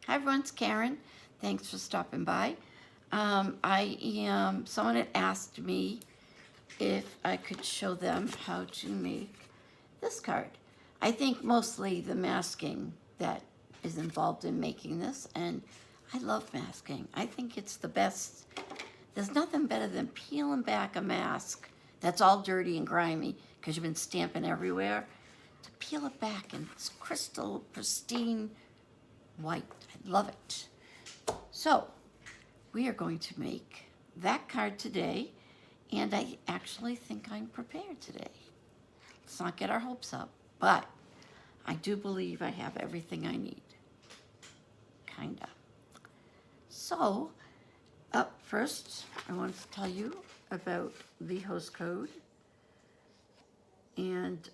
Hi everyone, it's Karen. Thanks for stopping by. Someone had asked me if I could show them how to make this card. I think mostly the masking that is involved in making this, and I love masking. I think it's the best. There's nothing better than peeling back a mask that's all dirty and grimy because you've been stamping everywhere, to peel it back and it's crystal, pristine, white. I love it. So we are going to make that card today, and I actually think I'm prepared today. Let's not get our hopes up, but I do believe I have everything I need. Kinda. So up first, I want to tell you about the host code. And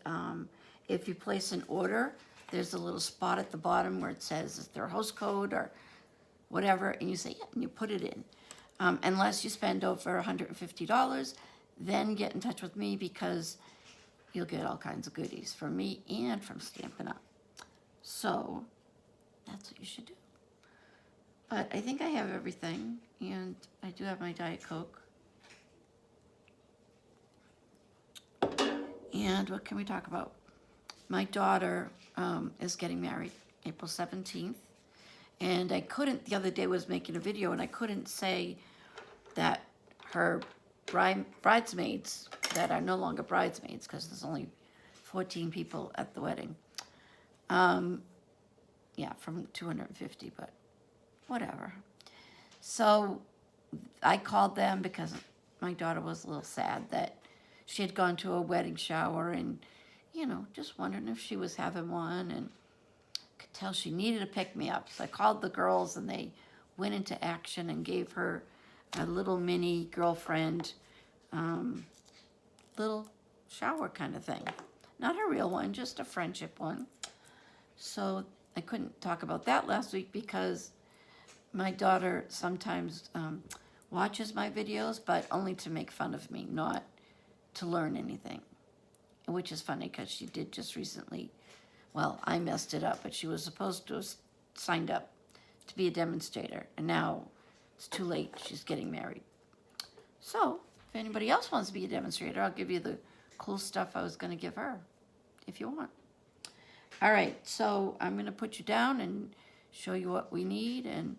if you place an order, there's a little spot at the bottom where it says is there a host code or whatever, and you say, yeah, and you put it in. Unless you spend over $150, then get in touch with me because you'll get all kinds of goodies from me and from Stampin' Up. So that's what you should do. But I think I have everything, and I do have my Diet Coke. And what can we talk about? My daughter is getting married April 17th. And I couldn't, the other day was making a video, and I couldn't say that her bridesmaids that are no longer bridesmaids, because there's only 14 people at the wedding. Yeah, from 250, but whatever. So I called them because my daughter was a little sad that she had gone to a wedding shower and, you know, just wondering if she was having one, and could tell she needed a pick-me-up. So I called the girls, and they went into action and gave her a little mini girlfriend, little shower kind of thing. Not a real one, just a friendship one. So I couldn't talk about that last week because my daughter sometimes watches my videos, but only to make fun of me, not to learn anything. Which is funny because she did just recently, well, I messed it up, but she was supposed to have signed up to be a demonstrator, and now it's too late. She's getting married. So if anybody else wants to be a demonstrator, I'll give you the cool stuff I was going to give her, if you want. All right, so I'm going to put you down and show you what we need, and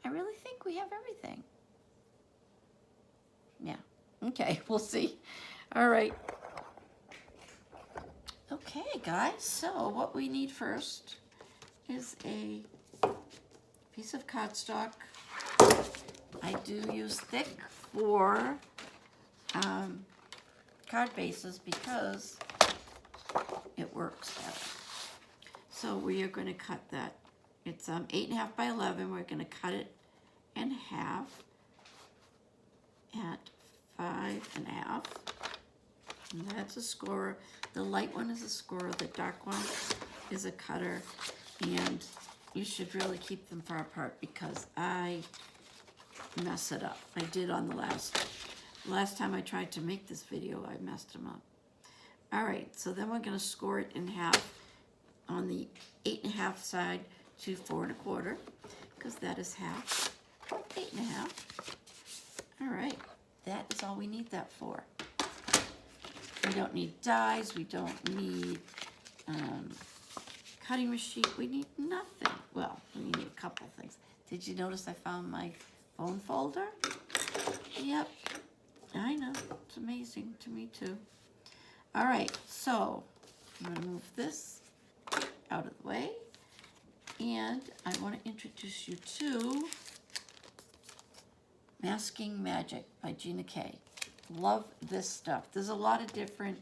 I really think we have everything. Yeah, okay, we'll see. All right. Okay, guys, so what we need first is a piece of cardstock. I do use thick for card bases because it works better. So we are going to cut that. It's 8.5 by 11. We're going to cut it in half at 5.5. And that's a scorer. The light one is a scorer. The dark one is a cutter. And you should really keep them far apart because I mess it up. I did on the last time I tried to make this video, I messed them up. All right, so then we're going to score it in half on the 8.5 side to 4.25 because that is half of 8.5. All right, that is all we need that for. We don't need dies, we don't need cutting machine, we need nothing. Well, we need a couple things. Did you notice I found my phone folder? Yep, I know, it's amazing to me too. All right, so I'm gonna move this out of the way, and I wanna introduce you to Masking Magic by Gina K. Love this stuff. There's a lot of different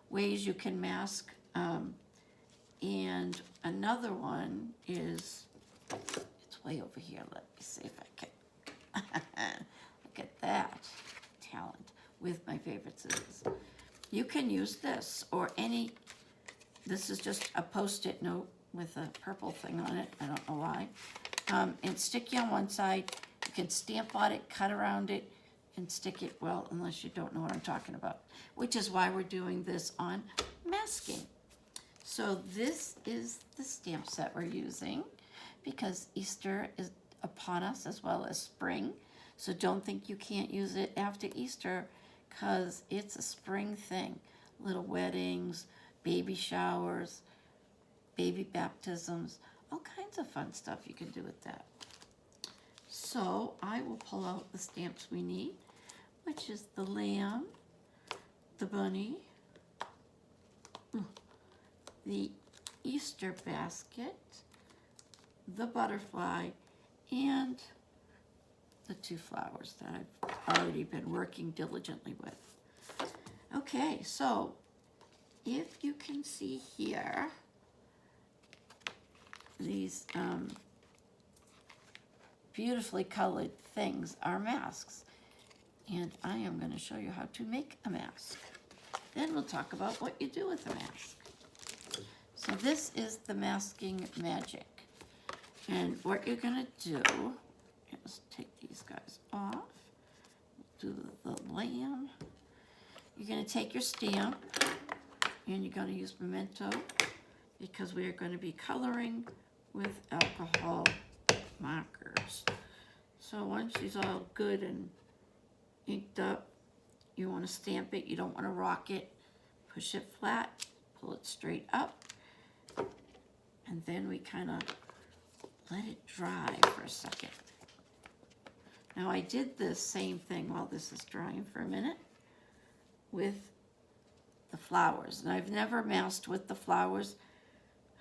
ways you can mask. And another one is, it's way over here. Let me see if I can. Look at that talent with my favorite scissors. You can use this or any, this is just a Post-it note with a purple thing on it. I don't know why. And sticky on one side. You can stamp on it, cut around it, and stick it, well, unless you don't know what I'm talking about, which is why we're doing this on masking. So this is the stamp set we're using because Easter is upon us as well as spring. So don't think you can't use it after Easter because it's a spring thing. Little weddings, baby showers, baby baptisms, all kinds of fun stuff you can do with that. So I will pull out the stamps we need, which is the lamb, the bunny, the Easter basket, the butterfly, and the two flowers that I've already been working diligently with. Okay, so if you can see here, these beautifully colored things are masks. And I am going to show you how to make a mask. Then we'll talk about what you do with a mask. So this is the masking magic. And what you're going to do is take these guys off. Do the lamb. You're going to take your stamp and you're going to use Memento because we are going to be coloring with alcohol markers. So once she's all good and inked up, you want to stamp it. You don't want to rock it. Push it flat, pull it straight up, and then we kind of let it dry for a second. Now I did the same thing while this is drying for a minute with the flowers, and I've never masked with the flowers.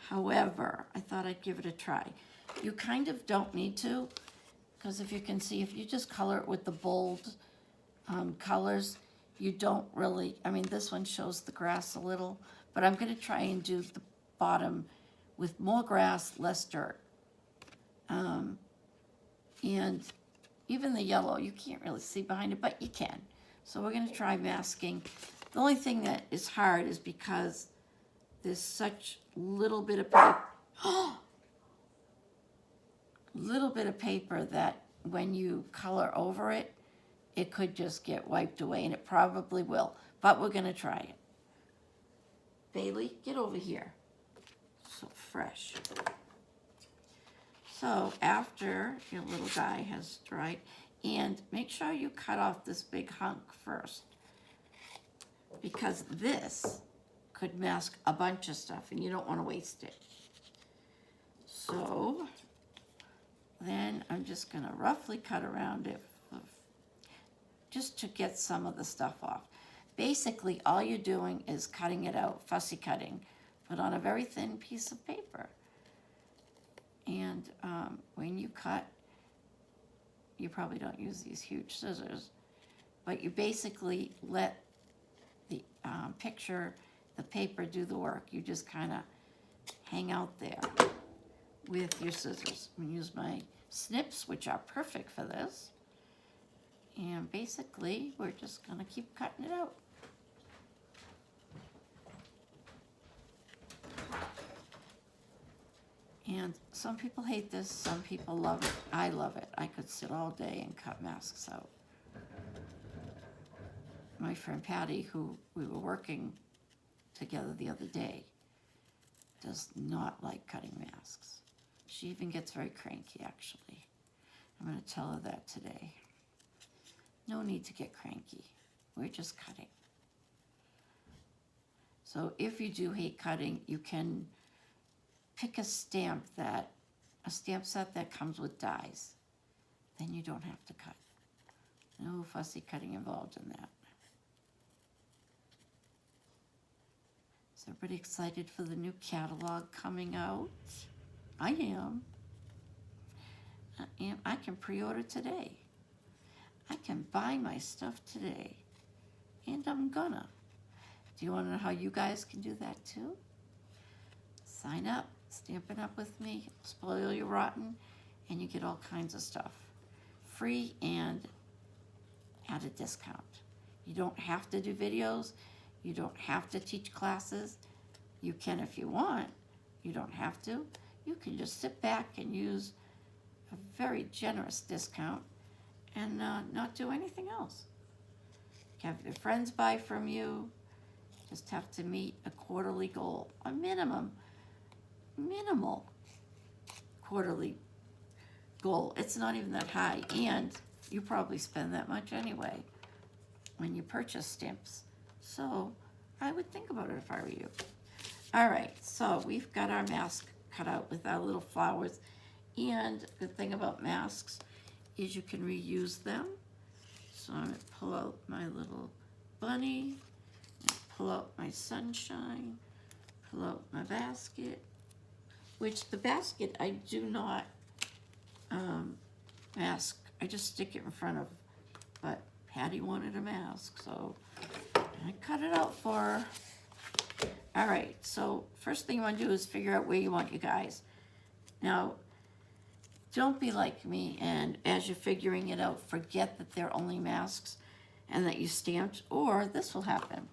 However, I thought I'd give it a try. You kind of don't need to, because if you can see, if you just color it with the bold colors, you don't really, I mean, this one shows the grass a little, but I'm going to try and do the bottom with more grass, less dirt. And even the yellow, you can't really see behind it, but you can. So we're going to try masking. The only thing that is hard is because there's such little bit of paper, little bit of paper that when you color over it, it could just get wiped away, and it probably will, but we're going to try it. Bailey, get over here. So fresh. So after your little guy has dried, and make sure you cut off this big hunk first, because this could mask a bunch of stuff, and you don't want to waste it. So then I'm just going to roughly cut around it just to get some of the stuff off. Basically, all you're doing is cutting it out, fussy cutting, but on a very thin piece of paper. And when you cut, you probably don't use these huge scissors, but you basically let the the paper do the work. You just kind of hang out there with your scissors. I'm going to use my snips, which are perfect for this. And basically, we're just going to keep cutting it out. And some people hate this, some people love it. I love it. I could sit all day and cut masks out. My friend Patty, who we were working together the other day, does not like cutting masks. She even gets very cranky, actually. I'm going to tell her that today. No need to get cranky. We're just cutting. So if you do hate cutting, you can pick a stamp set that comes with dies. Then you don't have to cut. No fussy cutting involved in that. Is everybody excited for the new catalog coming out? I am. I can pre-order today. I can buy my stuff today. And I'm gonna. Do you want to know how you guys can do that too? Sign up, Stampin' Up with me, spoil you rotten, and you get all kinds of stuff. Free and at a discount. You don't have to do videos. You don't have to teach classes. You can if you want. You don't have to. You can just sit back and use a very generous discount and not do anything else. Have your friends buy from you. just have to meet a quarterly goal, a minimal quarterly goal. It's not even that high, and you probably spend that much anyway when you purchase stamps. So I would think about it if I were you. All right, so we've got our mask cut out with our little flowers, and the thing about masks is you can reuse them. So I'm going to pull out my little bunny, pull out my sunshine, pull out my basket, which the basket I do not mask. I just stick it in front of, but Patty wanted a mask, so I cut it out for her. All right, so first thing you want to do is figure out where you want you guys. Now, don't be like me, and as you're figuring it out, forget that they're only masks and that you stamped, or this will happen,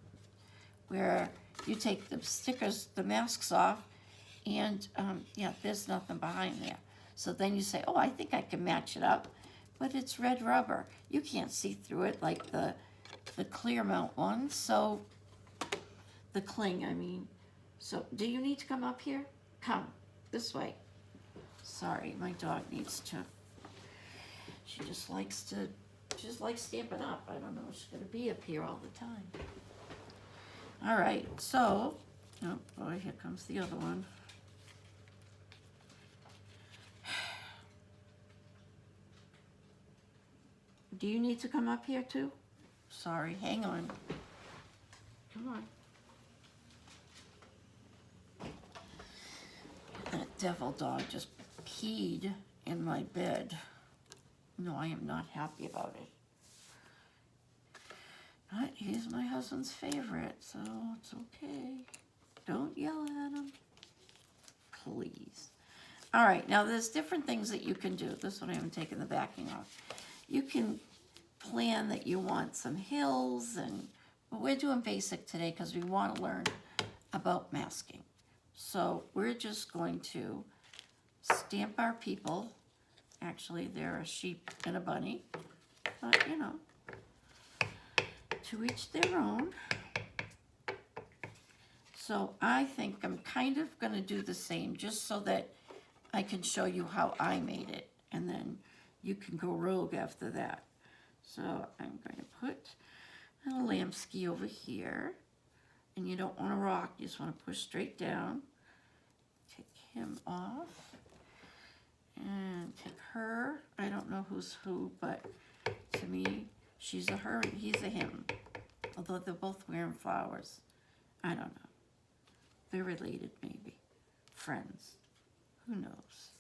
where you take the stickers, the masks off, and yeah, there's nothing behind there. So then you say, oh, I think I can match it up, but it's red rubber. You can't see through it like the clear mount one, so the cling, I mean. So do you need to come up here? Come, this way. Sorry, my dog needs to, she just likes Stampin' Up. I don't know, she's gonna be up here all the time. All right, so, oh boy, here comes the other one. Do you need to come up here too? Sorry, hang on. Come on. That devil dog just peed in my bed. No, I am not happy about it. But he's my husband's favorite, so it's okay. Don't yell at him, please. All right, now there's different things that you can do. This one I haven't taken the backing off. You can plan that you want some hills, but we're doing basic today because we want to learn about masking. So we're just going to stamp our people. Actually, they're a sheep and a bunny, but you know, to each their own. So I think I'm kind of going to do the same just so that I can show you how I made it, and then you can go rogue after that. So I'm going to put a Lamsky over here, and you don't want to rock, you just want to push straight down. Take him off, and take her. I don't know who's who, but to me, she's a her, he's a him. Although they're both wearing flowers. I don't know. They're related, maybe. Friends. Who knows?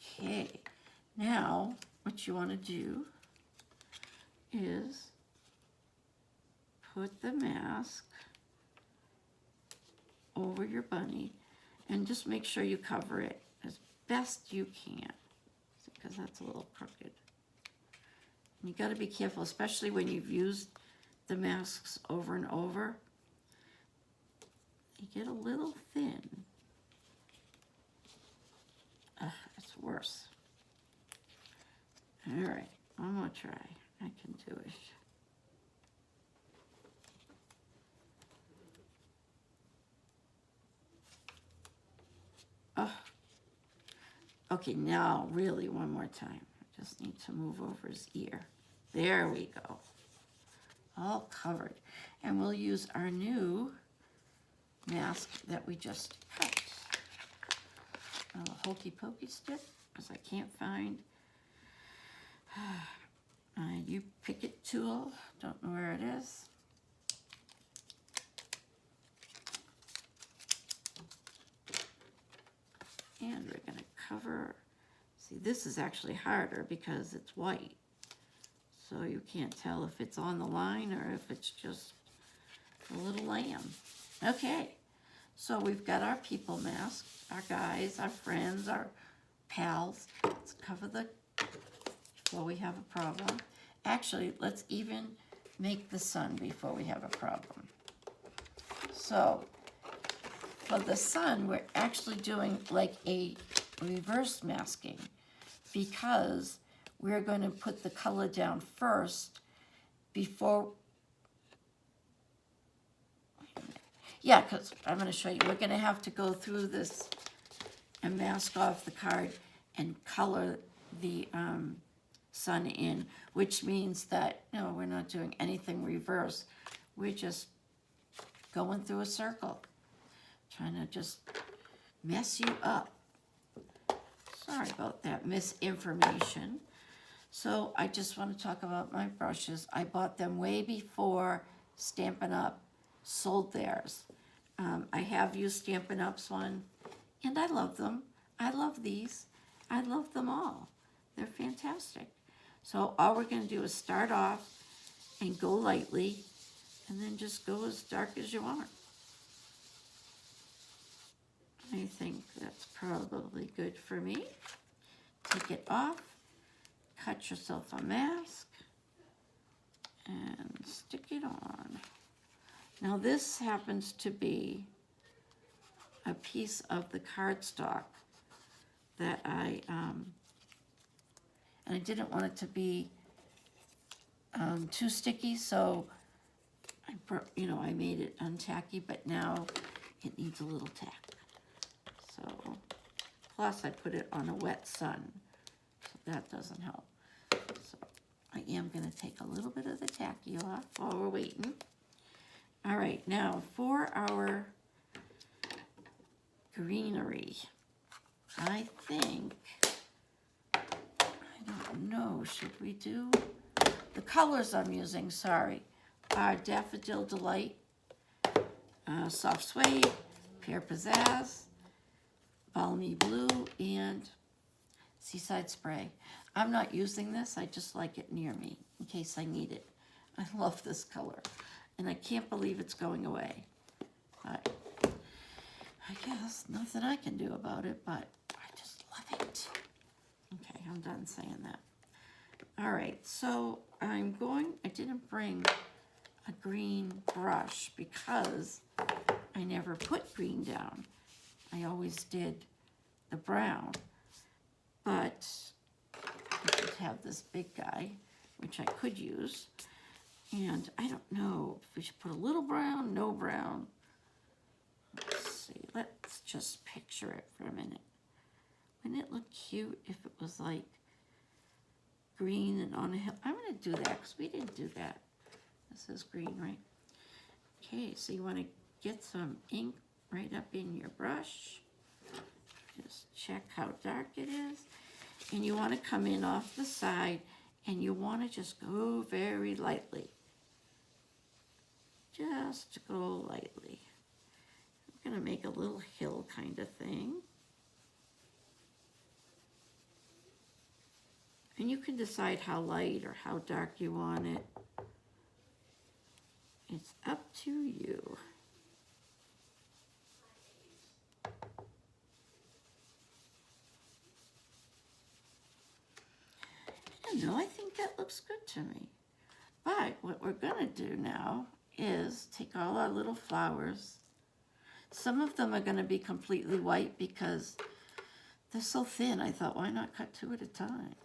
Okay. Now, what you want to do is put the mask over your bunny and just make sure you cover it as best you can, because that's a little crooked. And you got to be careful, especially when you've used the masks over and over. They get a little thin. It's worse. All right, one more try. I can do it. Oh. Okay, now really one more time. I just need to move over his ear. There we go. All covered. And we'll use our new mask that we just cut. A hokey pokey stick, because I can't find my U-Picket tool. Don't know where it is. And we're going to cover. See, this is actually harder because it's white. So you can't tell if it's on the line or if it's just a little lamb. Okay, so we've got our people mask, our guys, our friends, our pals. Let's cover the, before we have a problem. Actually, let's even make the sun before we have a problem. So for the sun, we're actually doing like a reverse masking because we're going to put the color down first before, Yeah, because I'm going to show you. We're going to have to go through this and mask off the card and color the sun in, which means that, no, we're not doing anything reverse. We're just going through a circle, trying to just mess you up. Sorry about that misinformation. So I just want to talk about my brushes. I bought them way before Stampin' Up! Sold theirs. I have used Stampin' Up's one, and I love them. I love these. I love them all. They're fantastic. So all we're going to do is start off and go lightly, and then just go as dark as you want. I think that's probably good for me. Take it off, cut yourself a mask, and stick it on. Now this happens to be a piece of the cardstock that and I didn't want it to be too sticky, so I made it untacky, but now it needs a little tack. So, plus I put it on a wet sun, so that doesn't help. So I am going to take a little bit of the tacky off while we're waiting. All right, now for our greenery, I think, I don't know, should we do, the colors I'm using, sorry, are Daffodil Delight, Soft Suede, Pear Pizzaz, Balmy Blue, and Seaside Spray. I'm not using this, I just like it near me in case I need it. I love this color, and I can't believe it's going away. But I guess nothing I can do about it, but I just love it. Okay, I'm done saying that. All right, so I didn't bring a green brush because I never put green down. I always did the brown, but I could have this big guy, which I could use, and I don't know if we should put a little brown, no brown. Let's see, let's just picture it for a minute. Wouldn't it look cute if it was like green and on a hill? I'm going to do that because we didn't do that. This is green, right? Okay, so you want to get some ink right up in your brush. Just check how dark it is. And you want to come in off the side, and you want to just go very lightly. Just go lightly. I'm going to make a little hill kind of thing. And you can decide how light or how dark you want it. It's up to you. No, I think that looks good to me. But what we're going to do now is take all our little flowers. Some of them are going to be completely white because they're so thin. I thought, why not cut 2 at a time?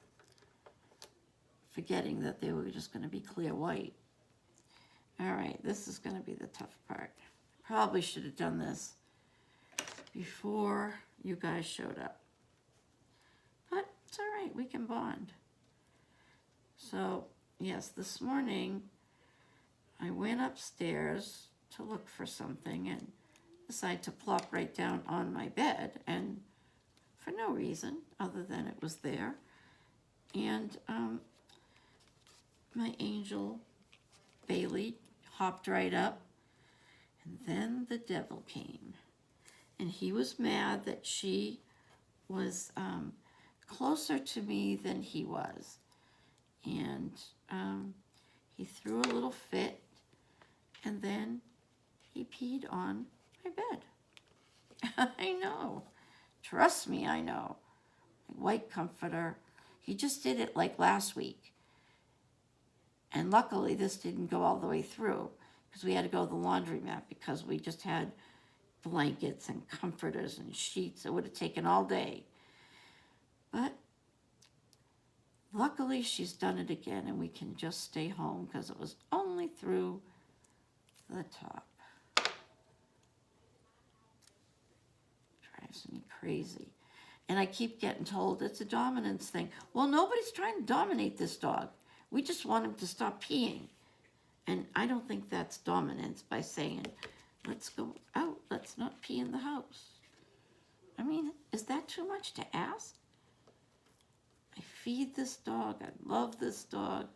Forgetting that they were just going to be clear white. All right, this is going to be the tough part. Probably should have done this before you guys showed up. But it's all right, we can bond. So, yes, this morning I went upstairs to look for something and decided to plop right down on my bed, and for no reason other than it was there. And my angel Bailey hopped right up, and then the devil came. And he was mad that she was closer to me than he was. And he threw a little fit, and then he peed on my bed. I know. Trust me, I know. My white comforter. He just did it like last week. And luckily this didn't go all the way through because we had to go to the laundromat because we just had blankets and comforters and sheets. It would have taken all day. But luckily she's done it again and we can just stay home because it was only through the top. drives me crazy. And I keep getting told it's a dominance thing. Well, nobody's trying to dominate this dog. We just want him to stop peeing. And I don't think that's dominance by saying, let's go out, let's not pee in the house. I mean, is that too much to ask? I feed this dog, I love this dog,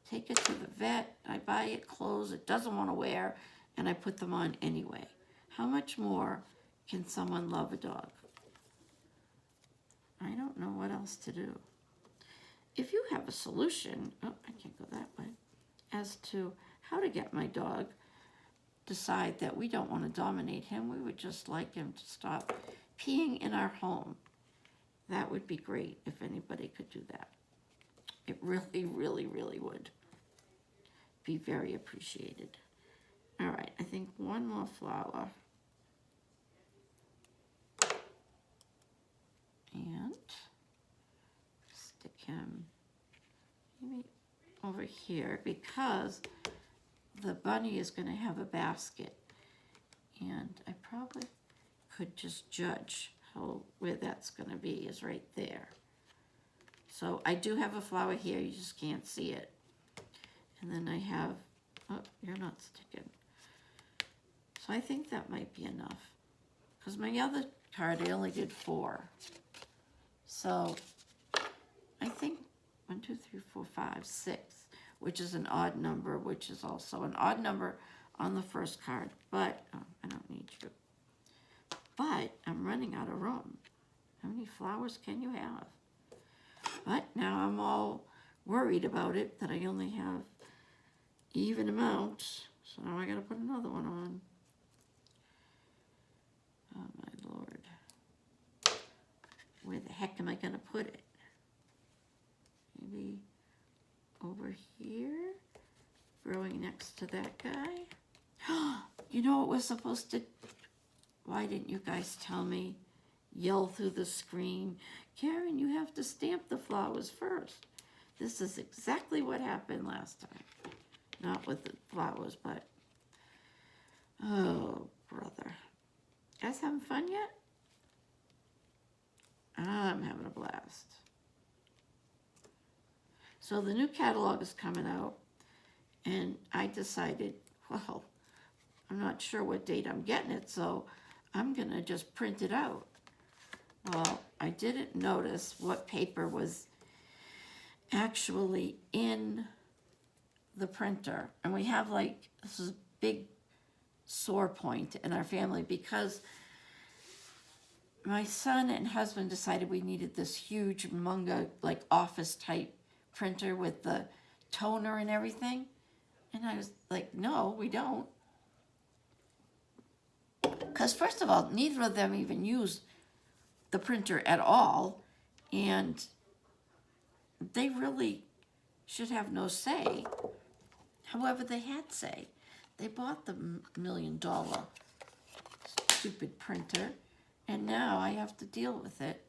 take it to the vet, I buy it clothes it doesn't want to wear, and I put them on anyway. How much more can someone love a dog? I don't know what else to do. If you have a solution, oh, I can't go that way, as to how to get my dog decide that we don't want to dominate him, we would just like him to stop peeing in our home. That would be great if anybody could do that. It really, really, really would be very appreciated. All right, I think one more flower. And stick him maybe over here because the bunny is going to have a basket. And I probably could just judge where that's going to be is right there. So I do have a flower here, you just can't see it. And then I have, oh, you're not sticking. So I think that might be enough. Because my other card, I only did 4. So I think 1, 2, 3, 4, 5, 6, which is an odd number, which is also an odd number on the first card. But, oh, I don't need you. But I'm running out of room. How many flowers can you have? But now I'm all worried about it, that I only have even amount. So now I gotta put another one on. Oh my Lord. Where the heck am I gonna put it? Maybe over here? Growing next to that guy? You know what we're supposed to... Why didn't you guys tell me? Yell through the screen, Karen, you have to stamp the flowers first. This is exactly what happened last time. Not with the flowers, but... Oh, brother. You guys having fun yet? I'm having a blast. So the new catalog is coming out, and I decided, well, I'm not sure what date I'm getting it, so I'm going to just print it out. Well, I didn't notice what paper was actually in the printer. And we have like, this is a big sore point in our family because my son and husband decided we needed this huge Munga, like office type printer with the toner and everything. And I was like, no, we don't. Because first of all, neither of them even use the printer at all, and they really should have no say. However, they had say. They bought the $1 million stupid printer, and now I have to deal with it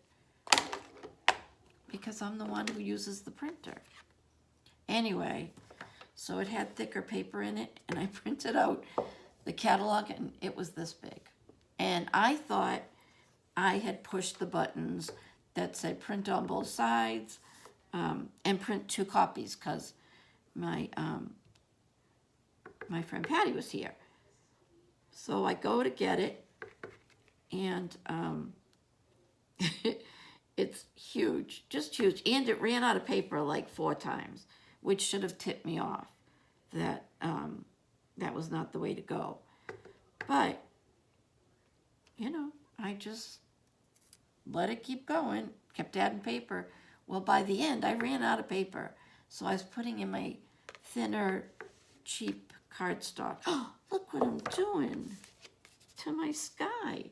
because I'm the one who uses the printer. Anyway, so it had thicker paper in it, and I printed out the catalog, and it was this big. And I thought I had pushed the buttons that said print on both sides and print 2 copies because my friend Patty was here. So I go to get it, and it's huge, just huge. And it ran out of paper like 4 times, which should have tipped me off that that was not the way to go. But, you know, I just let it keep going, kept adding paper. Well, by the end, I ran out of paper. So I was putting in my thinner, cheap cardstock. Oh, look what I'm doing to my sky.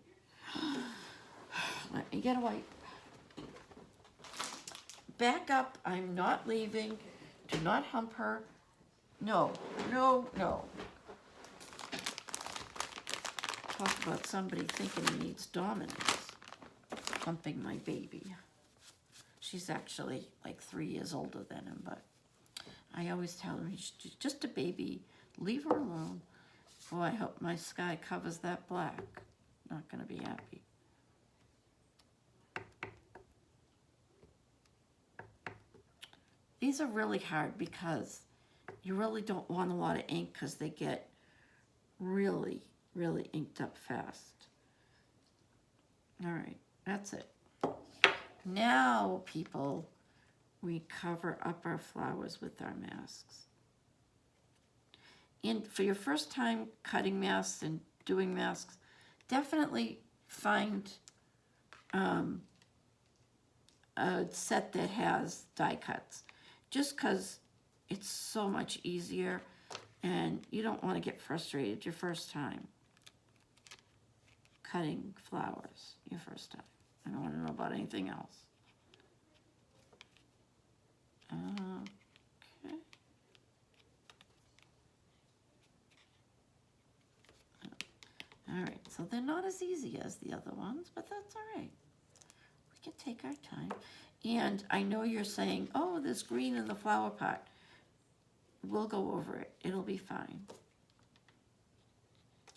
Let me get a wipe. Back up, I'm not leaving. Do not hump her. No, no, no. Talk about somebody thinking he needs dominance. Humping my baby. She's actually like 3 years older than him, but I always tell her he's just a baby. Leave her alone. Oh, I hope my sky covers that black. Not going to be happy. These are really hard because you really don't want a lot of ink because they get really, really inked up fast. All right, that's it. Now, people, we cover up our flowers with our masks. And for your first time cutting masks and doing masks, definitely find a set that has die cuts, just because it's so much easier and you don't want to get frustrated your first time cutting flowers your first time. I don't want to know about anything else. Okay. All right, so they're not as easy as the other ones, but that's all right. We can take our time. And I know you're saying, oh, there's green in the flower pot. We'll go over it. It'll be fine.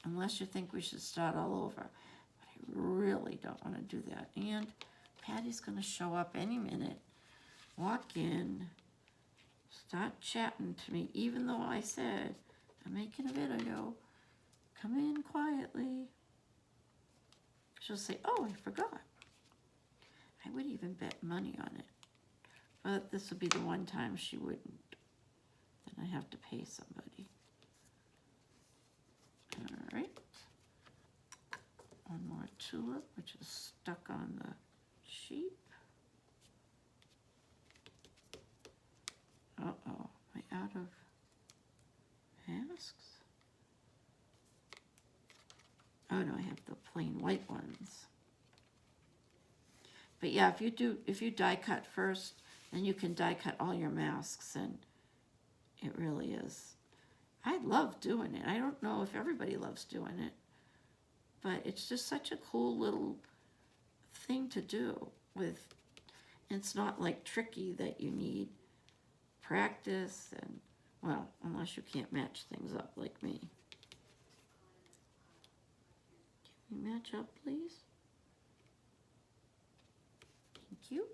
Unless you think we should start all over. But I really don't want to do that. And Patty's going to show up any minute. Walk in. Start chatting to me. Even though I said, I'm making a video. Come in quietly. She'll say, oh, I forgot. I would even bet money on it. But this would be the one time she wouldn't. Then I have to pay somebody. All right. One more tulip, which is stuck on the sheep. Uh-oh, am I out of masks? Oh no, I have the plain white ones. But yeah, if you die cut first, then you can die cut all your masks, and it really is. I love doing it. I don't know if everybody loves doing it, but it's just such a cool little thing to do with. It's not like tricky that you need practice and, well, unless you can't match things up like me. Can we match up, please? Thank you.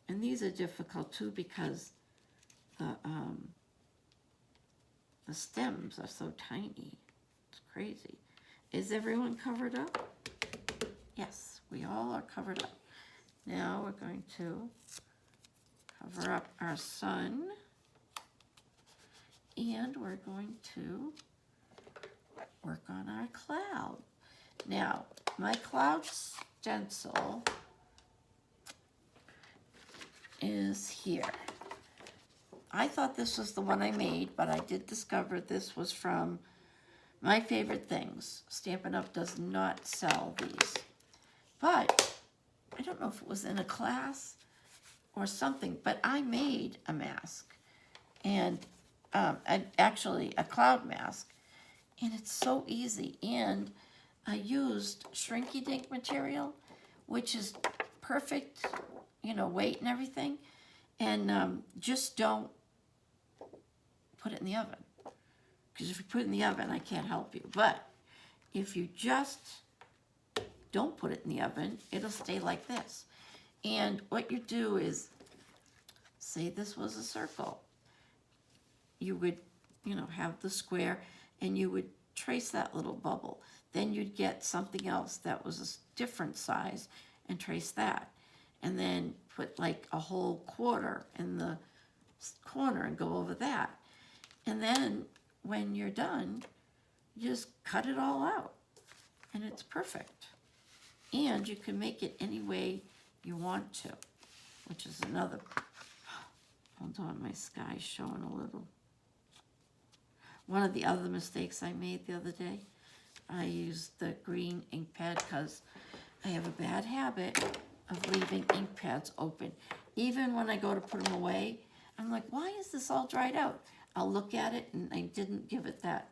And these are difficult too because the stems are so tiny. It's crazy. Is everyone covered up? Yes, we all are covered up. Now we're going to cover up our sun, and we're going to work on our cloud. Now, my cloud stencil is here. I thought this was the one I made, but I did discover this was from My Favorite Things. Stampin' Up! Does not sell these. But I don't know if it was in a class or something, but I made a mask, and actually a cloud mask, and it's so easy. And I used Shrinky Dink material, which is perfect, you know, weight and everything, and just don't put it in the oven, because if you put it in the oven, I can't help you. But if you just don't put it in the oven, it'll stay like this. And what you do is, say this was a circle, you would, you know, have the square, and you would trace that little bubble. Then you'd get something else that was a different size and trace that. And then put like a whole quarter in the corner and go over that. And then when you're done, you just cut it all out. And it's perfect. And you can make it any way you want to, which is another. Hold on, my sky's showing a little. One of the other mistakes I made the other day, I used the green ink pad because I have a bad habit of leaving ink pads open. Even when I go to put them away, I'm like, why is this all dried out? I'll look at it, and I didn't give it that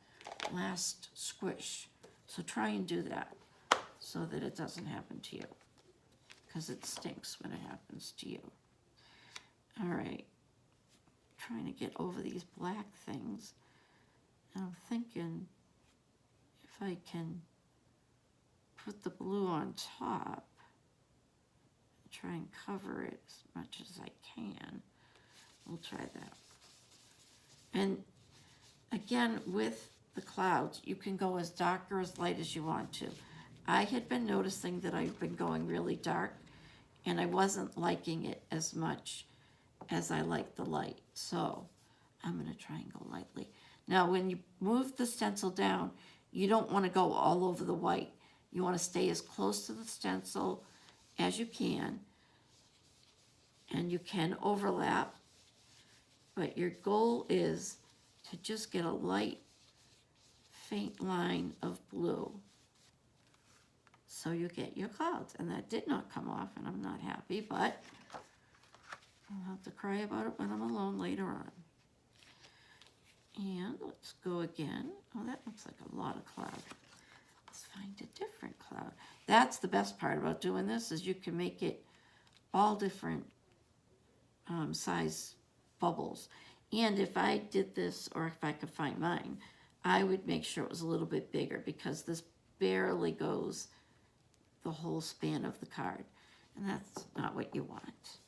last squish. So try and do that so that it doesn't happen to you, because it stinks when it happens to you. All right, trying to get over these black things. I'm thinking if I can put the blue on top. Try and cover it as much as I can. We'll try that. And again, with the clouds, you can go as dark or as light as you want to. I had been noticing that I've been going really dark, and I wasn't liking it as much as I like the light. So I'm going to try and go lightly. Now, when you move the stencil down, you don't want to go all over the white. You want to stay as close to the stencil as you can, and you can overlap, but your goal is to just get a light, faint line of blue so you get your clouds. And that did not come off, and I'm not happy, but I'll have to cry about it when I'm alone later on. And let's go again. Oh, that looks like a lot of cloud. Let's find a different cloud. That's the best part about doing this, is you can make it all different size bubbles. And if I did this, or if I could find mine, I would make sure it was a little bit bigger, because this barely goes the whole span of the card. And that's not what you want.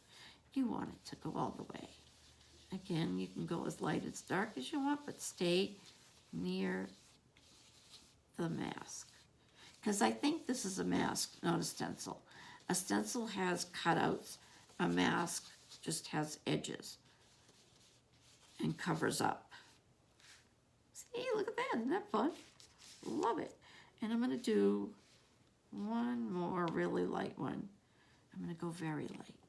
You want it to go all the way. Again, you can go as light as dark as you want, but stay near the mask. Because I think this is a mask, not a stencil. A stencil has cutouts. A mask just has edges and covers up. See, look at that. Isn't that fun? Love it. And I'm going to do one more really light one. I'm going to go very light.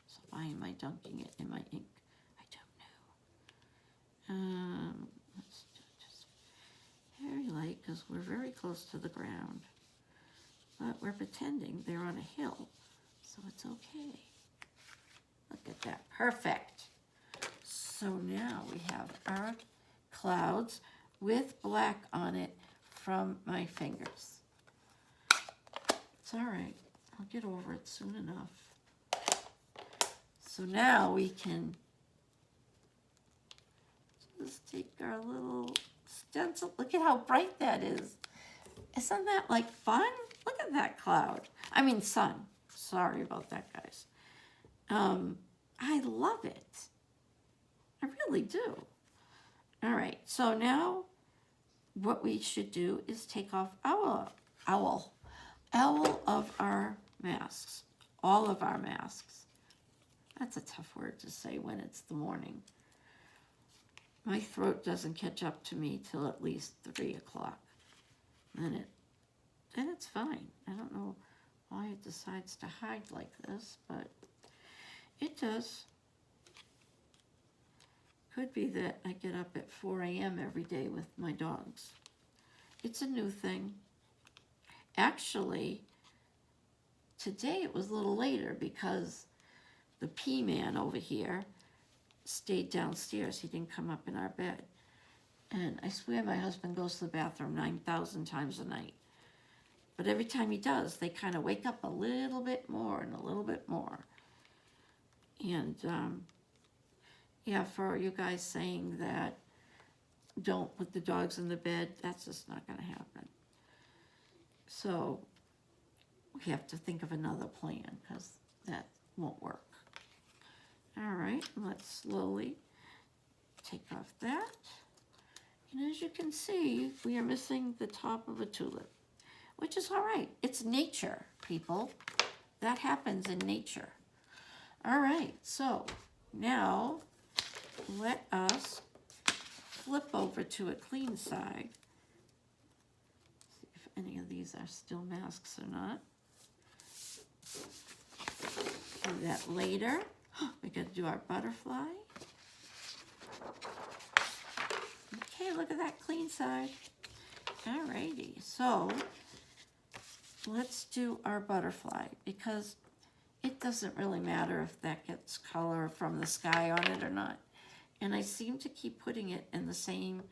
So why am I dunking it in my ink? I don't know. Let's do just very light, because we're very close to the ground. But we're pretending they're on a hill, so it's okay. Look at that. Perfect. So now we have our clouds with black on it from my fingers. It's all right. I'll get over it soon enough. So now we can just take our little stencil. Look at how bright that is. Isn't that like fun? Look at that cloud. I mean sun. Sorry about that, guys. I love it. I really do. All right, so now what we should do is take off our owl of our masks, all of our masks. That's a tough word to say when it's the morning. My throat doesn't catch up to me till at least 3 o'clock. Then it's fine. I don't know why it decides to hide like this, but it does. Could be that I get up at 4 a.m. every day with my dogs. It's a new thing. Actually, today it was a little later because the pea man over here stayed downstairs. He didn't come up in our bed. And I swear my husband goes to the bathroom 9,000 times a night. But every time he does, they kind of wake up a little bit more and a little bit more. And yeah, for you guys saying that don't put the dogs in the bed, that's just not going to happen. So we have to think of another plan, because that won't work. All right, let's slowly take off that. And as you can see, we are missing the top of a tulip, which is all right. It's nature, people. That happens in nature. All right, so now let us flip over to a clean side. See if any of these are still masks or not. Do that later. We got to do our butterfly. Okay, look at that clean side. All righty, so let's do our butterfly, because it doesn't really matter if that gets color from the sky on it or not. And I seem to keep putting it in the same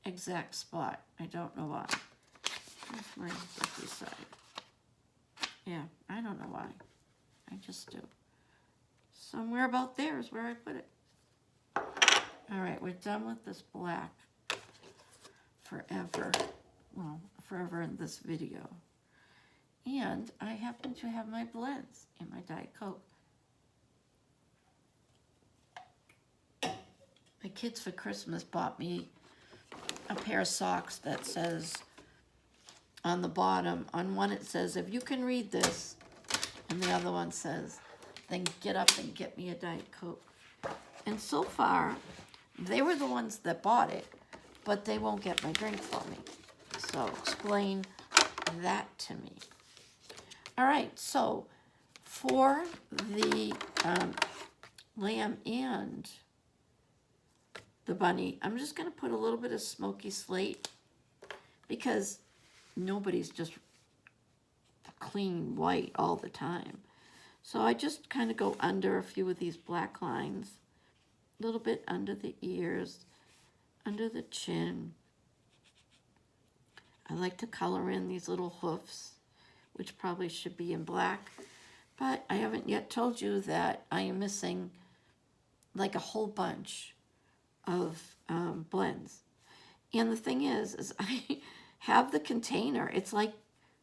exact spot. I don't know why. Where's my lucky side? Yeah, I don't know why. I just do. Somewhere about there is where I put it. All right, we're done with this black forever. Well, forever in this video. And I happen to have my blends in my Diet Coke. My kids for Christmas bought me a pair of socks that says on the bottom, on one it says, if you can read this, and the other one says, then get up and get me a Diet Coke. And so far, they were the ones that bought it, but they won't get my drink for me. So explain that to me. All right, so for the lamb and the bunny, I'm just going to put a little bit of Smoky Slate because nobody's just clean white all the time. So I just kind of go under a few of these black lines, a little bit under the ears, under the chin. I like to color in these little hoofs, which probably should be in black, but I haven't yet told you that I am missing like a whole bunch of blends. And the thing is I have the container. It's like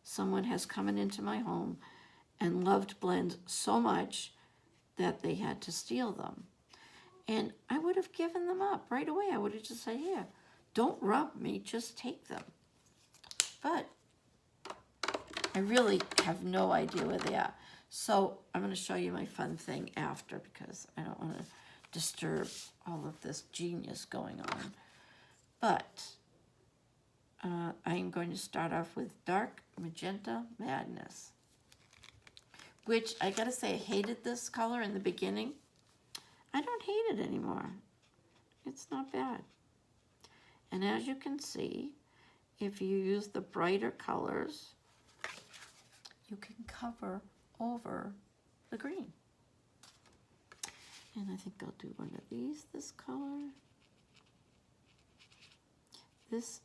someone has come into my home and loved blends so much that they had to steal them. And I would have given them up right away. I would have just said, here, don't rub me, just take them. But I really have no idea where they are. So I'm going to show you my fun thing after because I don't want to disturb all of this genius going on. But I am going to start off with Dark Magenta Madness, which I gotta say, I hated this color in the beginning. I don't hate it anymore. It's not bad. And as you can see, if you use the brighter colors, you can cover over the green. And I think I'll do one of these, this color. This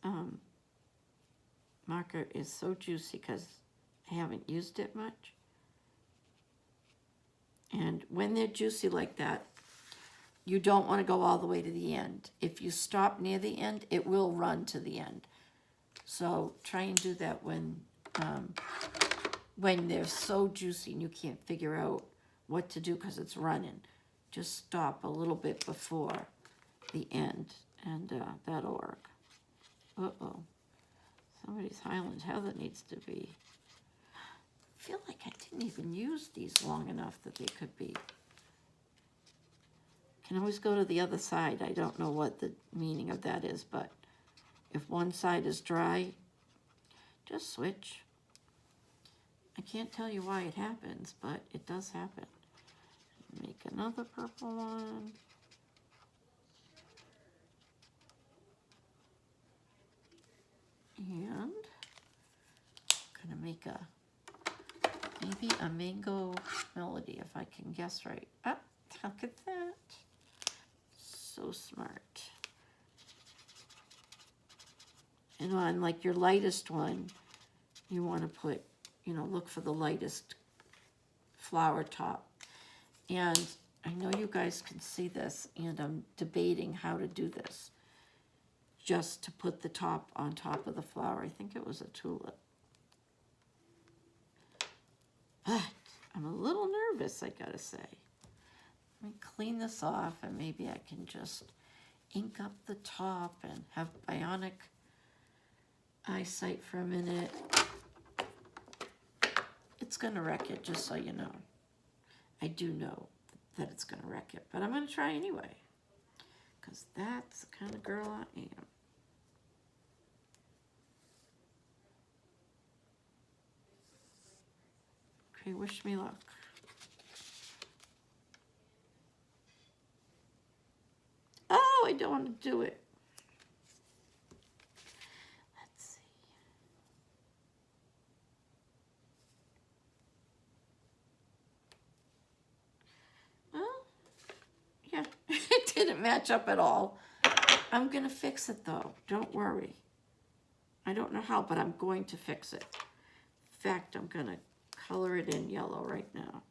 marker is so juicy because I haven't used it much. And when they're juicy like that, you don't want to go all the way to the end. If you stop near the end, it will run to the end. So try and do that when they're so juicy and you can't figure out what to do because it's running. Just stop a little bit before the end, and that'll work. Uh-oh. Somebody's Highland Heather needs to be. I feel like I didn't even use these long enough that they could be. Can always go to the other side. I don't know what the meaning of that is, but if one side is dry, just switch. I can't tell you why it happens, but it does happen. Make another purple one. And I'm gonna make maybe a mango melody if I can guess right. Ah, look at that. So smart. And on like your lightest one, you want to put, look for the lightest flower top. And I know you guys can see this, and I'm debating how to do this. Just to put the top on top of the flower. I think it was a tulip. But I'm a little nervous, I gotta say. Let me clean this off, and maybe I can just ink up the top and have bionic eyesight for a minute. It's gonna wreck it, just so you know. I do know that it's gonna wreck it, but I'm gonna try anyway, because that's the kind of girl I am. Okay, wish me luck. Oh, I don't want to do it. Let's see. Well, yeah, it didn't match up at all. I'm going to fix it, though. Don't worry. I don't know how, but I'm going to fix it. In fact, I'm going to color it in yellow right now.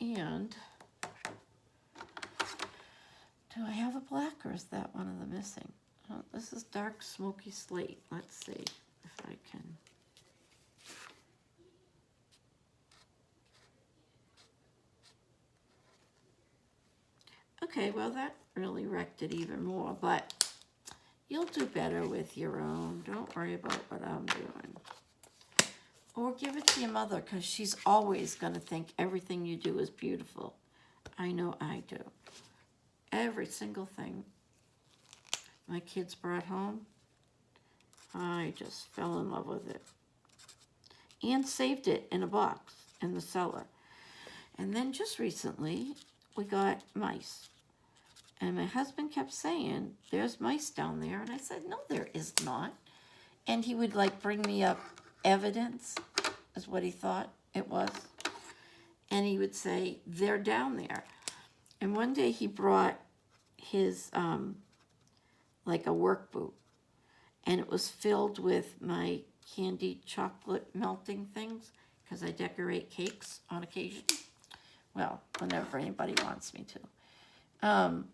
And Do I have a black or is that one of the missing? Oh, this is dark smoky slate. Let's see if I can. Okay, well that really wrecked it even more, but you'll do better with your own. Don't worry about what I'm doing. Or give it to your mother, because she's always going to think everything you do is beautiful. I know I do. Every single thing my kids brought home, I just fell in love with it. And saved it in a box in the cellar. And then just recently, we got mice. And my husband kept saying, there's mice down there. And I said, no, there is not. And he would like bring me up evidence, is what he thought it was. And he would say, they're down there. And one day he brought his, like a work boot. And it was filled with my candied chocolate melting things, because I decorate cakes on occasion. Well, whenever anybody wants me to.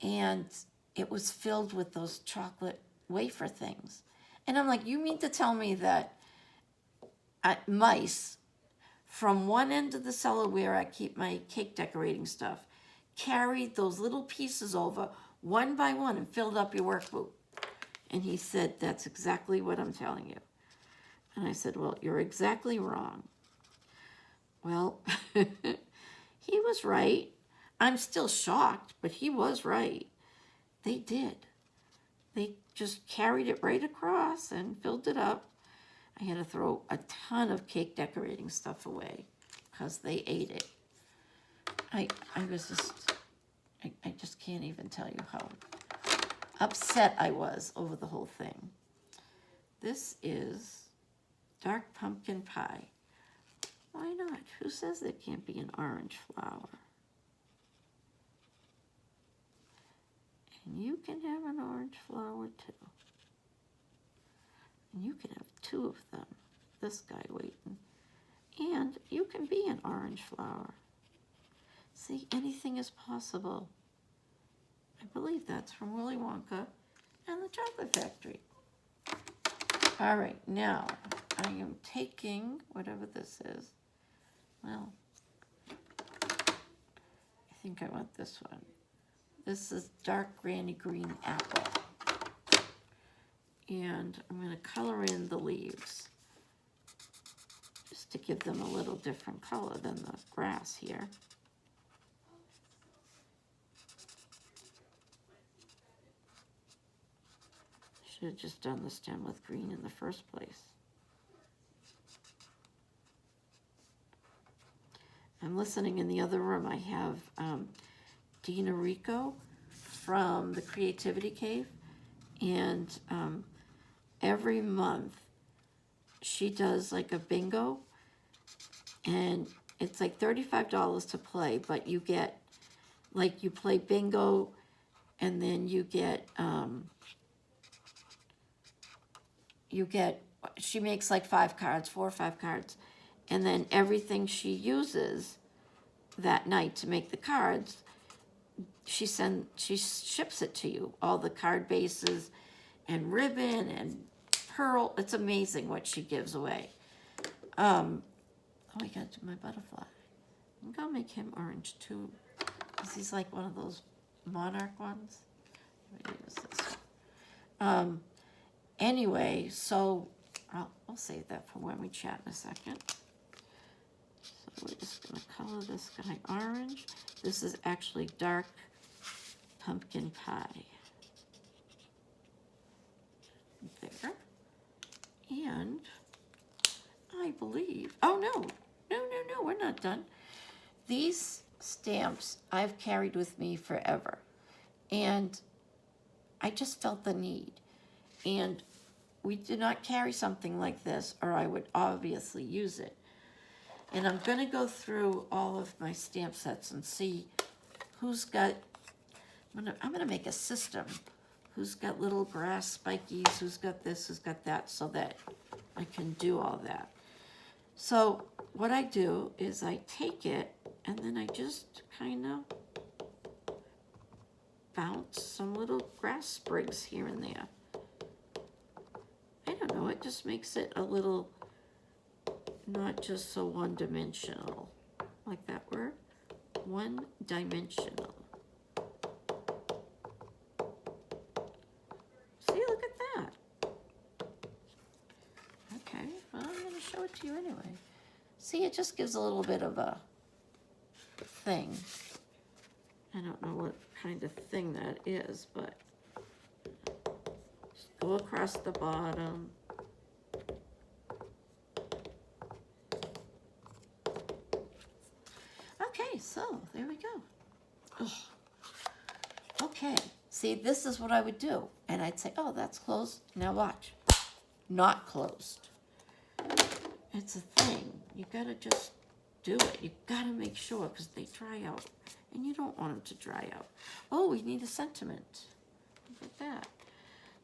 And it was filled with those chocolate wafer things. And I'm like, you mean to tell me that mice from one end of the cellar where I keep my cake decorating stuff carried those little pieces over one by one and filled up your work boot? And he said, that's exactly what I'm telling you. And I said, well, you're exactly wrong. Well, he was right. I'm still shocked, but he was right. They did. They just carried it right across and filled it up. I had to throw a ton of cake decorating stuff away because they ate it. I just can't even tell you how upset I was over the whole thing. This is dark pumpkin pie. Why not? Who says there can't be an orange flower? And you can have an orange flower too. And you can have two of them. This guy waiting. And you can be an orange flower. See, anything is possible. I believe that's from Willy Wonka and the Chocolate Factory. All right, now I am taking whatever this is. Well, I think I want this one. This is dark granny green apple. And I'm going to color in the leaves just to give them a little different color than the grass here. Should have just done the stem with green in the first place. I'm listening in the other room. I have Dina Rico from the Creativity Cave, and every month she does like a bingo, and it's like $35 to play, but you get, like, you play bingo, and then you get, she makes like 5 cards, 4 or 5 cards, and then everything she uses that night to make the cards, she ships it to you. All the card bases and ribbon and pearl. It's amazing what she gives away. Oh, I got to my butterfly. I'm gonna make him orange too, because he's like one of those monarch ones. Let me use this one. Anyway, so I'll save that for when we chat in a second. So we're just gonna color this guy orange. This is actually dark pumpkin pie. There. And I believe, oh no, we're not done. These stamps I've carried with me forever. And I just felt the need. And we did not carry something like this, or I would obviously use it. And I'm going to go through all of my stamp sets and see who's got, I'm going to make a system. Who's got little grass spikies, who's got this, who's got that, so that I can do all that. So what I do is I take it, and then I just kind of bounce some little grass sprigs here and there. I don't know, it just makes it a little, not just so one-dimensional. Like that word? One-dimensional. See, look at that. Okay, well, I'm going to show it to you anyway. See, it just gives a little bit of a thing. I don't know what kind of thing that is, but just go across the bottom. Okay, so there we go. Ugh. Okay, see, this is what I would do. And I'd say, oh, that's closed. Now watch. Not closed. It's a thing. You gotta just do it. You gotta make sure, because they dry out. And you don't want them to dry out. Oh, we need a sentiment. Look at that.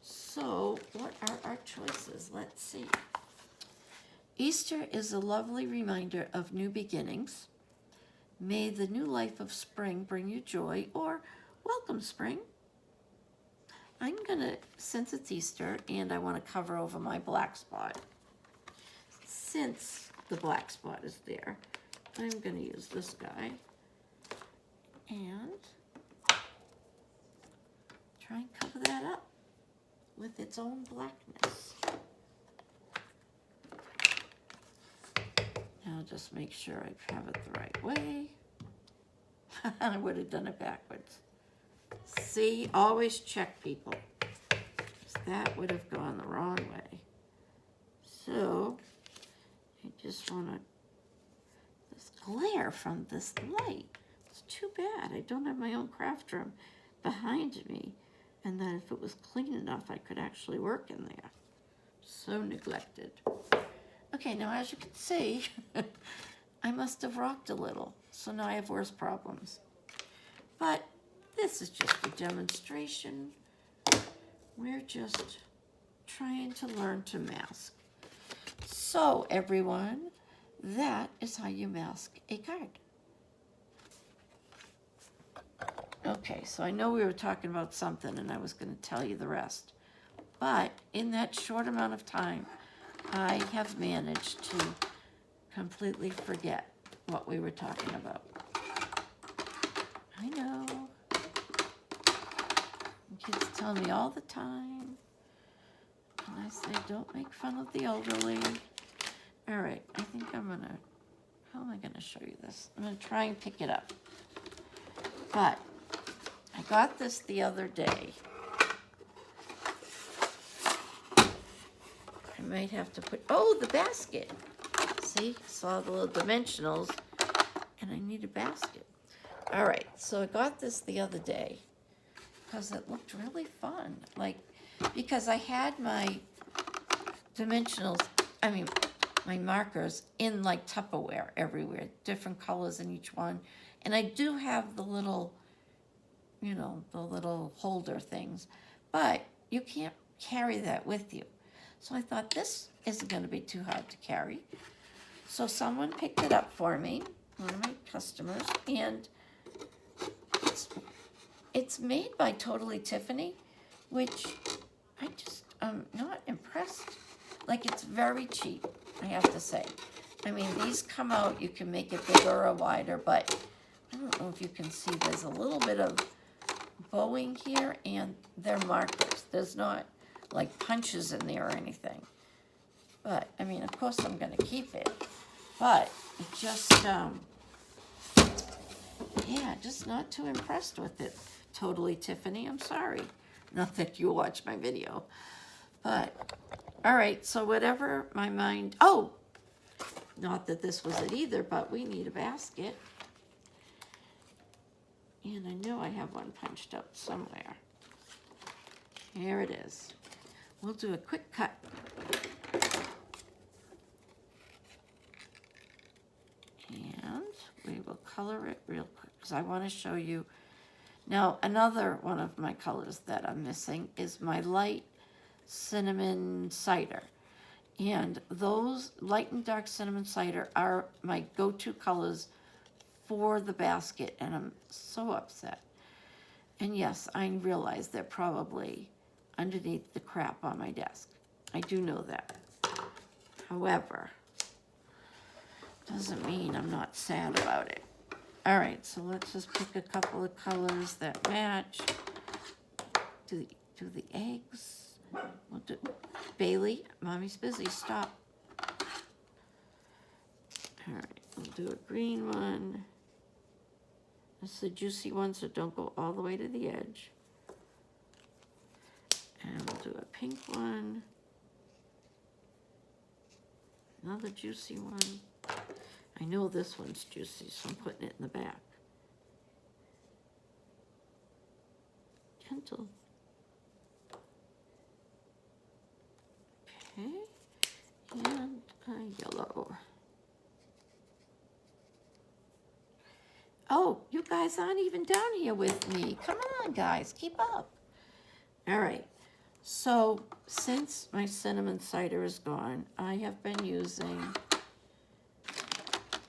So, what are our choices? Let's see. Easter is a lovely reminder of new beginnings. May the new life of spring bring you joy, or welcome spring. I'm gonna, since it's Easter and I want to cover over my black spot, since the black spot is there, I'm gonna use this guy and try and cover that up with its own blackness. Now just make sure I have it the right way. I would have done it backwards. See, always check, people. That would have gone the wrong way. So, I just want to, this glare from this light. It's too bad. I don't have my own craft room behind me. And that if it was clean enough, I could actually work in there. So neglected. Okay, now as you can see, I must have rocked a little. So now I have worse problems. But this is just a demonstration. We're just trying to learn to mask. So everyone, that is how you mask a card. Okay, so I know we were talking about something and I was going to tell you the rest. But in that short amount of time, I have managed to completely forget what we were talking about. I know. Kids tell me all the time. And I say, don't make fun of the elderly. All right, I think I'm going to, how am I going to show you this? I'm going to try and pick it up. But I got this the other day. I might have to put, oh, the basket. See, saw the little dimensionals, and I need a basket. All right, so I got this the other day because it looked really fun. Like, because I had my dimensionals, my markers in like Tupperware everywhere, different colors in each one. And I do have the little, you know, the little holder things, but you can't carry that with you. So I thought this isn't going to be too hard to carry. So someone picked it up for me, one of my customers, and it's made by Totally Tiffany, which I just am not impressed. Like, it's very cheap, I have to say. I mean, these come out, you can make it bigger or wider, but I don't know if you can see, there's a little bit of bowing here, and they're markers. There's not like punches in there or anything. But, I mean, of course I'm going to keep it. But it just, yeah, just not too impressed with it. Totally Tiffany, I'm sorry. Not that you watch my video. But, all right, so whatever my mind, oh, not that this was it either, but we need a basket. And I know I have one punched up somewhere. Here it is. We'll do a quick cut. And we will color it real quick because I want to show you. Now, another one of my colors that I'm missing is my light cinnamon cider. And those light and dark cinnamon cider are my go-to colors for the basket, and I'm so upset. And yes, I realize they're probably underneath the crap on my desk. I do know that. However, doesn't mean I'm not sad about it. All right, so let's just pick a couple of colors that match. Do the eggs. We'll do, Bailey, Mommy's busy, stop. All right, we'll do a green one. This is the juicy one, so don't go all the way to the edge. And we'll do a pink one. Another juicy one. I know this one's juicy, so I'm putting it in the back. Gentle. Okay, and a yellow. Oh, you guys aren't even down here with me. Come on, guys, keep up. All right, so since my cinnamon cider is gone, I have been using,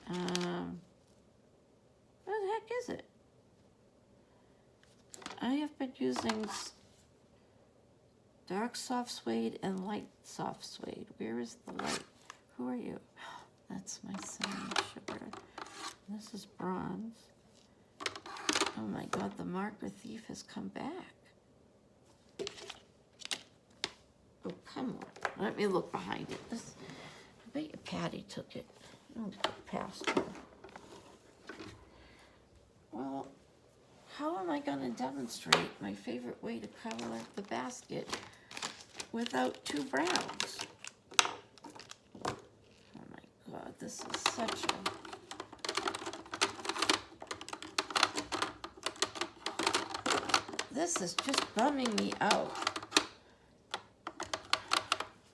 what the heck is it? I have been using dark soft suede and light soft suede. Where is the light? Who are you? That's my cinnamon sugar. This is bronze. Oh my God, the marker thief has come back. Oh, come on. Let me look behind it. I bet you Patty took it. I'll get past her. Well, how am I going to demonstrate my favorite way to color the basket without two browns? Oh my God, this is such a... This is just bumming me out.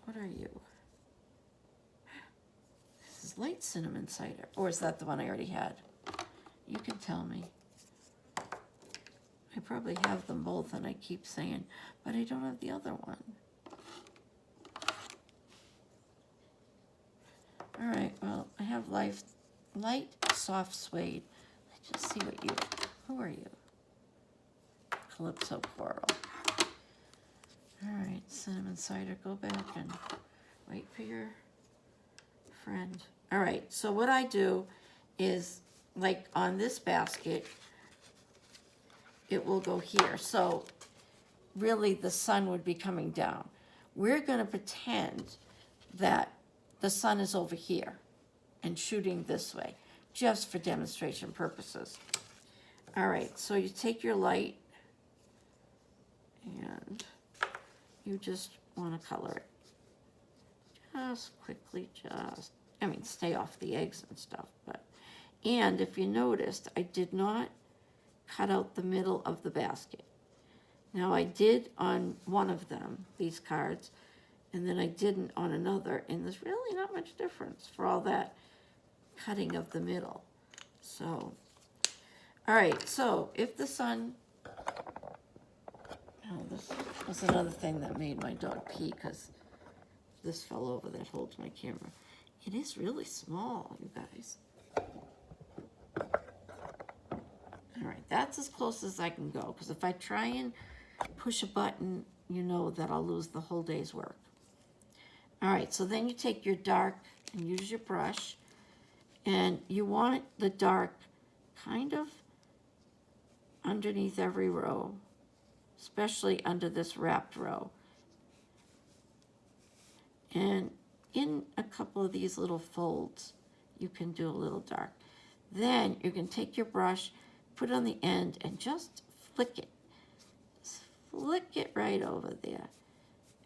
What are you? This is light cinnamon cider. Or is that the one I already had? You can tell me. I probably have them both and I keep saying, but I don't have the other one. All right, well, I have light soft suede. Let's just see what you, who are you? Calypso coral. All right, cinnamon cider, go back and wait for your friend. All right, so what I do is, like on this basket, it will go here. So really the sun would be coming down. We're gonna pretend that the sun is over here and shooting this way, just for demonstration purposes. All right, so you take your light and you just want to color it. Just quickly, stay off the eggs and stuff. And if you noticed, I did not cut out the middle of the basket. Now I did on one of them, these cards, and then I didn't on another, and there's really not much difference for all that cutting of the middle. So, all right, so if the sun, oh, this was another thing that made my dog pee, because this fell over that holds my camera. It is really small, you guys. All right, that's as close as I can go, because if I try and push a button, you know that I'll lose the whole day's work. All right, so then you take your dark and use your brush, and you want the dark kind of underneath every row, especially under this wrapped row. And in a couple of these little folds, you can do a little dark. Then you can take your brush, put it on the end, and just flick it. Just flick it right over there.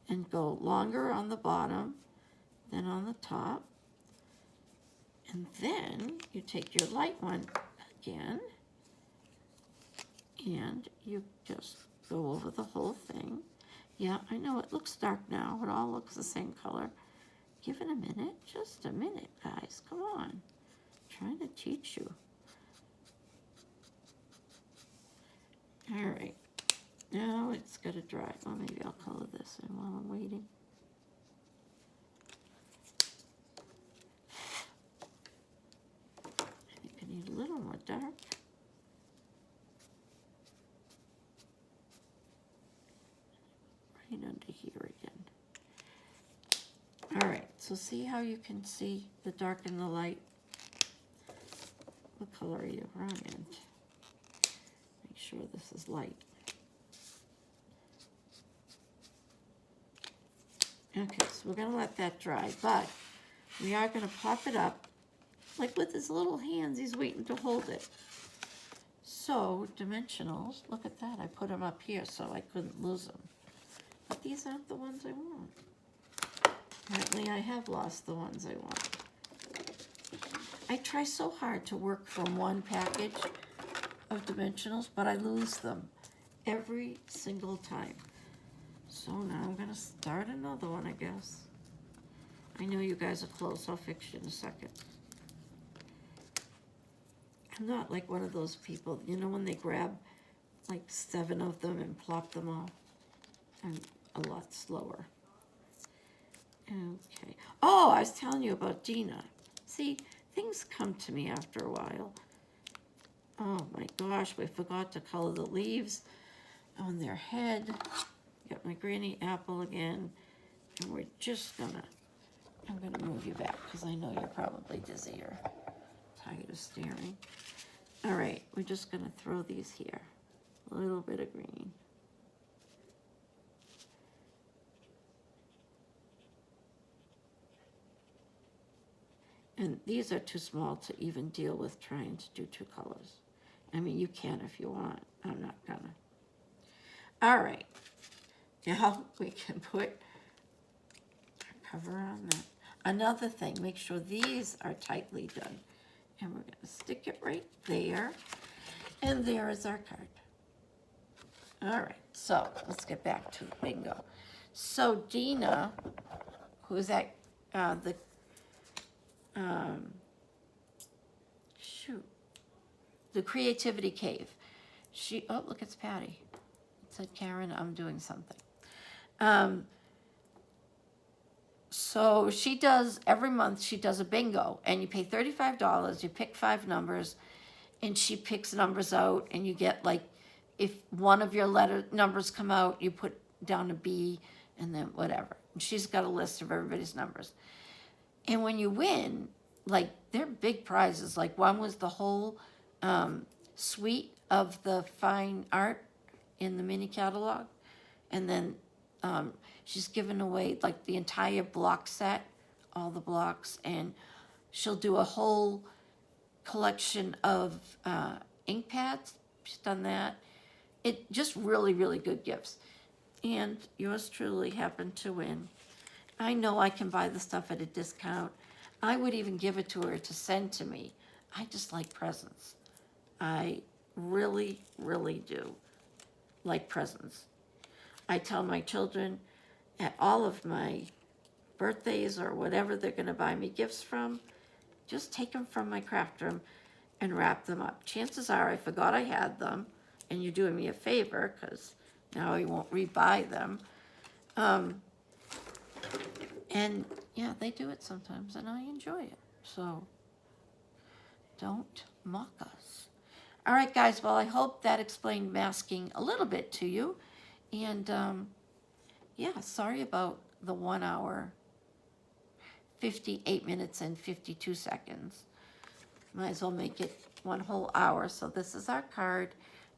And go longer on the bottom than on the top. And then you take your light one again, and you just go over the whole thing. Yeah, I know it looks dark now. It all looks the same color. Give it a minute, just a minute, guys. Come on. I'm trying to teach you. All right. Now it's got to dry. Well, maybe I'll color this in while I'm waiting. I think I need a little more dark. right under here again. All right, so see how you can see the dark and the light? What color are you? Wrong end. Make sure this is light. Okay, so we're gonna let that dry, but we are gonna pop it up, like with his little hands, he's waiting to hold it. So, dimensionals, look at that, I put them up here so I couldn't lose them. But these aren't the ones I want. Apparently I have lost the ones I want. I try so hard to work from one package of dimensionals, but I lose them every single time. So now I'm gonna start another one, I guess. I know you guys are close, I'll fix you in a second. I'm not like one of those people, you know, when they grab like 7 of them and plop them all. I'm a lot slower. Okay. Oh, I was telling you about Dina. See, things come to me after a while. Oh my gosh, we forgot to color the leaves on their head. Got my granny apple again. And we're just gonna, I'm gonna move you back because I know you're probably dizzy or tired of staring. All right, we're just gonna throw these here. A little bit of green. And these are too small to even deal with trying to do 2 colors. I mean, you can if you want. I'm not gonna. All right. Now we can put our cover on that. Another thing, make sure these are tightly done. And we're gonna stick it right there. And there is our card. All right, so let's get back to the bingo. So Dina, who's at the Creativity Cave. She, oh, look, it's Patty. It said, Karen, I'm doing something. So she does, every month she does a bingo, and you pay $35, you pick 5 numbers, and she picks numbers out, and you get like, if one of your letter numbers come out, you put down a B, and then whatever. And she's got a list of everybody's numbers. And when you win, like, they're big prizes. Like, one was the whole suite of the fine art in the mini catalog. And then she's given away, like, the entire block set, all the blocks. And she'll do a whole collection of ink pads. She's done that. It just really, really good gifts. And yours truly happened to win. I know I can buy the stuff at a discount. I would even give it to her to send to me. I just like presents. I really, really do like presents. I tell my children at all of my birthdays or whatever they're gonna buy me gifts from, just take them from my craft room and wrap them up. Chances are I forgot I had them, and you're doing me a favor because now I won't rebuy them. And yeah, they do it sometimes, and I enjoy it. So don't mock us. All right, guys. Well, I hope that explained masking a little bit to you. And yeah, sorry about the 1 hour, 58 minutes and 52 seconds. Might as well make it 1 whole hour. So this is our card.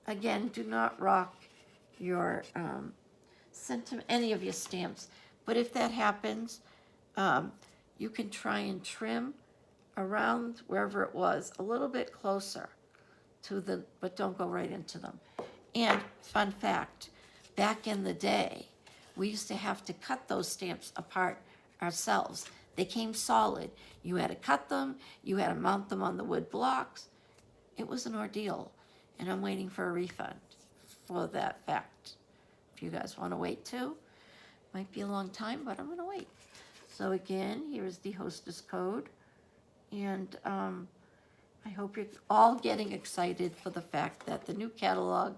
Again, do not rock your any of your stamps. But if that happens, you can try and trim around wherever it was a little bit closer to the, but don't go right into them. And fun fact, back in the day, we used to have to cut those stamps apart ourselves. They came solid. You had to cut them, you had to mount them on the wood blocks. It was an ordeal, and I'm waiting for a refund for that fact. If you guys want to wait too, might be a long time, but I'm gonna wait. So again, here is the hostess code, and I hope you're all getting excited for the fact that the new catalog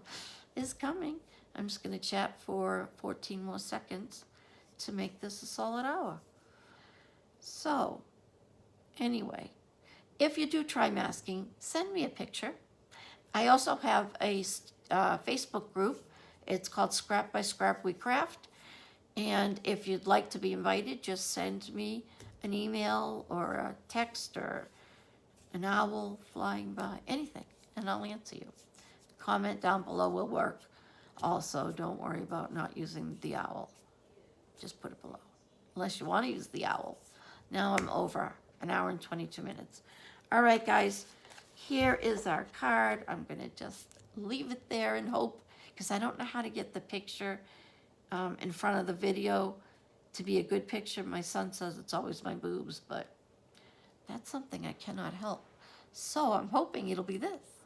is coming. I'm just gonna chat for 14 more seconds to make this a solid hour. So, anyway, if you do try masking, send me a picture. I also have a Facebook group. It's called Scrap by Scrap We Craft. And if you'd like to be invited, just send me an email or a text or an owl flying by, anything, and I'll answer you. Comment down below will work. Also, don't worry about not using the owl. Just put it below, unless you want to use the owl. Now I'm over an hour and 22 minutes. All right, guys, here is our card. I'm going to just leave it there and hope, because I don't know how to get the picture in front of the video to be a good picture. My son says it's always my boobs, but that's something I cannot help. So I'm hoping it'll be this.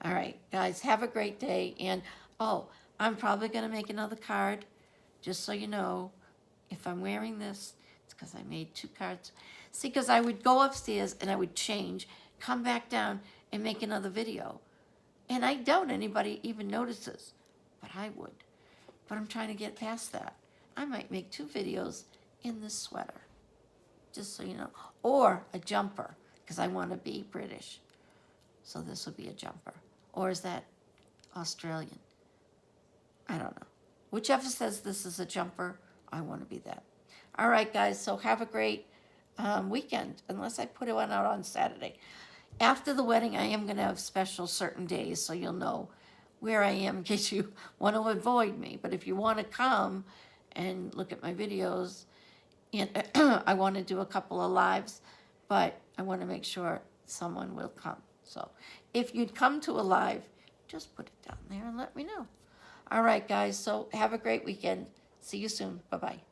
All right, guys, have a great day. And, oh, I'm probably going to make another card, just so you know. If I'm wearing this, it's because I made 2 cards. See, because I would go upstairs and I would change, come back down, and make another video. And I doubt anybody even notices, but I would. But I'm trying to get past that. I might make 2 videos in this sweater, just so you know. Or a jumper, because I want to be British. So this would be a jumper. Or is that Australian? I don't know. Whichever says this is a jumper, I want to be that. All right, guys, so have a great weekend, unless I put it out on Saturday. After the wedding, I am going to have special certain days, so you'll know where I am in case you want to avoid me. But if you want to come and look at my videos, and I want to do a couple of lives, but I want to make sure someone will come. So if you'd come to a live, just put it down there and let me know. All right, guys, so have a great weekend. See you soon. Bye-bye.